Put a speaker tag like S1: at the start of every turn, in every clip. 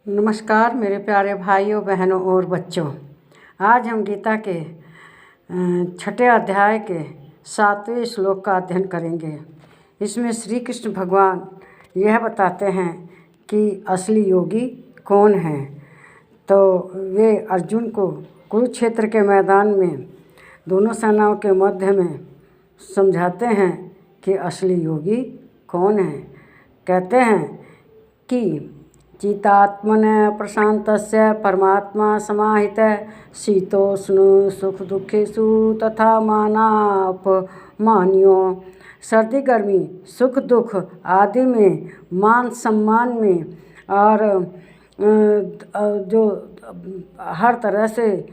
S1: नमस्कार मेरे प्यारे भाइयों बहनों और बच्चों। आज हम गीता के 6ठे अध्याय के 7वें श्लोक का अध्ययन करेंगे। इसमें श्री कृष्ण भगवान यह बताते हैं कि असली योगी कौन है। तो वे अर्जुन को कुरुक्षेत्र के मैदान में दोनों सेनाओं के मध्य में समझाते हैं कि असली योगी कौन है। कहते हैं कि चितात्मनः प्रशान्तस्य परमात्मा समाहितः शीतोष्ण सुख दुखेषु तथा मानापमानयों। सर्दी गर्मी सुख दुख आदि में, मान सम्मान में और जो हर तरह से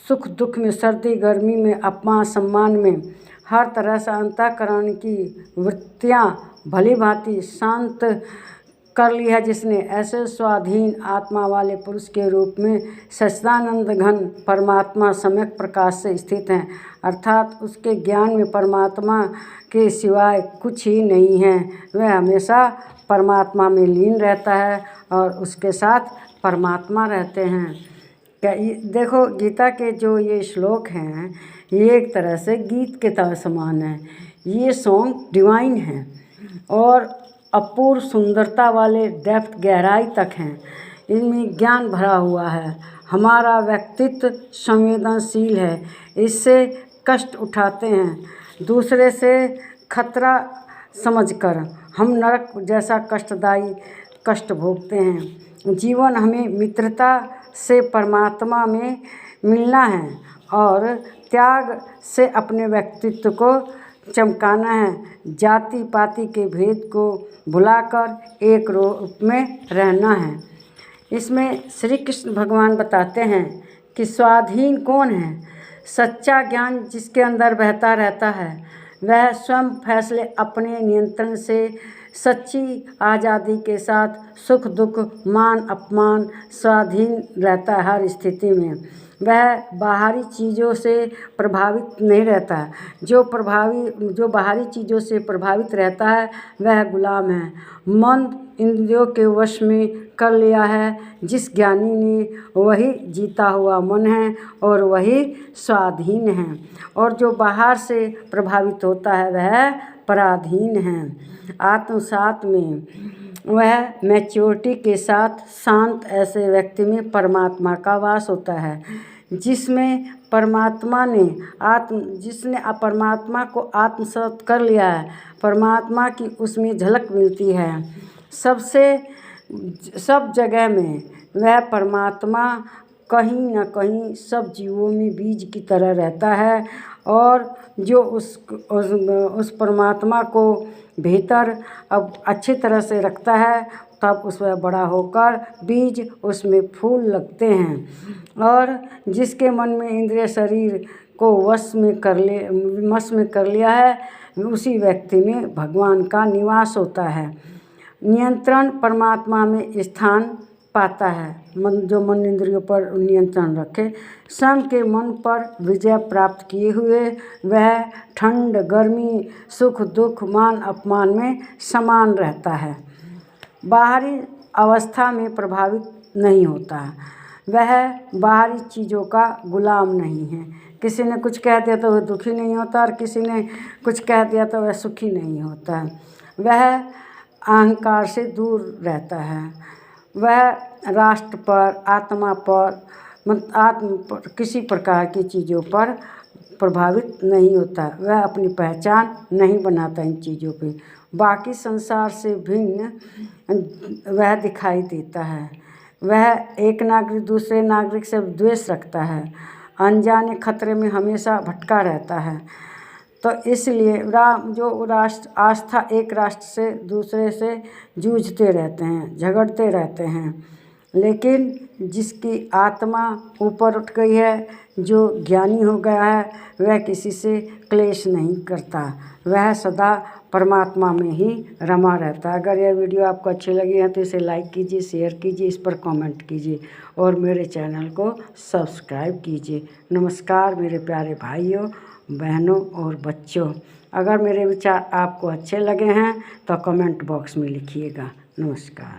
S1: सुख दुख में, सर्दी गर्मी में, अपमान सम्मान में, हर तरह से अंतःकरण की वृत्तियाँ भली भांति शांत कर ली है जिसने, ऐसे स्वाधीन आत्मा वाले पुरुष के रूप में सच्चिदानंद घन परमात्मा सम्यक प्रकाश से स्थित हैं। अर्थात उसके ज्ञान में परमात्मा के सिवाय कुछ ही नहीं है। वह हमेशा परमात्मा में लीन रहता है और उसके साथ परमात्मा रहते हैं। देखो, गीता के जो ये श्लोक हैं ये एक तरह से गीत के तरह समान है। ये सॉन्ग डिवाइन है और अपूर्व सुंदरता वाले, डेप्थ गहराई तक हैं। इनमें ज्ञान भरा हुआ है। हमारा व्यक्तित्व संवेदनशील है, इससे कष्ट उठाते हैं। दूसरे से खतरा समझकर हम नरक जैसा कष्टदायी कष्ट भोगते हैं। जीवन हमें मित्रता से परमात्मा में मिलना है और त्याग से अपने व्यक्तित्व को चमकाना है। जाति पाति के भेद को भुलाकर एक रूप में रहना है। इसमें श्री कृष्ण भगवान बताते हैं कि स्वाधीन कौन है। सच्चा ज्ञान जिसके अंदर बहता रहता है वह स्वयं फैसले अपने नियंत्रण से सच्ची आज़ादी के साथ सुख दुख, मान अपमान स्वाधीन रहता है। हर स्थिति में वह बाहरी चीज़ों से प्रभावित नहीं रहता। जो बाहरी चीज़ों से प्रभावित रहता है वह गुलाम है। मन इंद्रियों के वश में कर लिया है जिस ज्ञानी ने, वही जीता हुआ मन है और वही स्वाधीन है। और जो बाहर से प्रभावित होता है वह पराधीन है। आत्मसात में वह मैच्योरिटी के साथ शांत ऐसे व्यक्ति में परमात्मा का वास होता है। जिसने परमात्मा को आत्मसात कर लिया है, परमात्मा की उसमें झलक मिलती है। सब जगह में वह परमात्मा कहीं न कहीं सब जीवों में बीज की तरह रहता है और जो उस परमात्मा को भीतर अब अच्छी तरह से रखता है तब उसमें बड़ा होकर बीज उसमें फूल लगते हैं। और जिसके मन में इंद्रिय शरीर को वश में कर लिया है उसी व्यक्ति में भगवान का निवास होता है। नियंत्रण परमात्मा में स्थान पाता है। जो मन इंद्रियों पर नियंत्रण रखे, स्वयं के मन पर विजय प्राप्त किए हुए वह ठंड गर्मी, सुख दुख, मान अपमान में समान रहता है। बाहरी अवस्था में प्रभावित नहीं होता। वह बाहरी चीज़ों का गुलाम नहीं है। किसी ने कुछ कह दिया तो वह दुखी नहीं होता और किसी ने कुछ कह दिया तो वह सुखी नहीं होता। वह अहंकार से दूर रहता है। वह राष्ट्र पर, आत्मा पर, किसी प्रकार की चीज़ों पर प्रभावित नहीं होता। वह अपनी पहचान नहीं बनाता इन चीज़ों पे। बाकी संसार से भिन्न वह दिखाई देता है। वह एक नागरिक दूसरे नागरिक से द्वेष रखता है। अनजाने खतरे में हमेशा भटका रहता है। तो इसलिए आस्था एक राष्ट्र से दूसरे से जूझते रहते हैं, झगड़ते रहते हैं। लेकिन जिसकी आत्मा ऊपर उठ गई है, जो ज्ञानी हो गया है, वह किसी से क्लेश नहीं करता। वह सदा परमात्मा में ही रमा रहता है। अगर यह वीडियो आपको अच्छी लगी है तो इसे लाइक कीजिए, शेयर कीजिए, इस पर कमेंट कीजिए और मेरे चैनल को सब्सक्राइब कीजिए। नमस्कार मेरे प्यारे भाइयों बहनों और बच्चों। अगर मेरे विचार आपको अच्छे लगे हैं तो कमेंट बॉक्स में लिखिएगा। नमस्कार।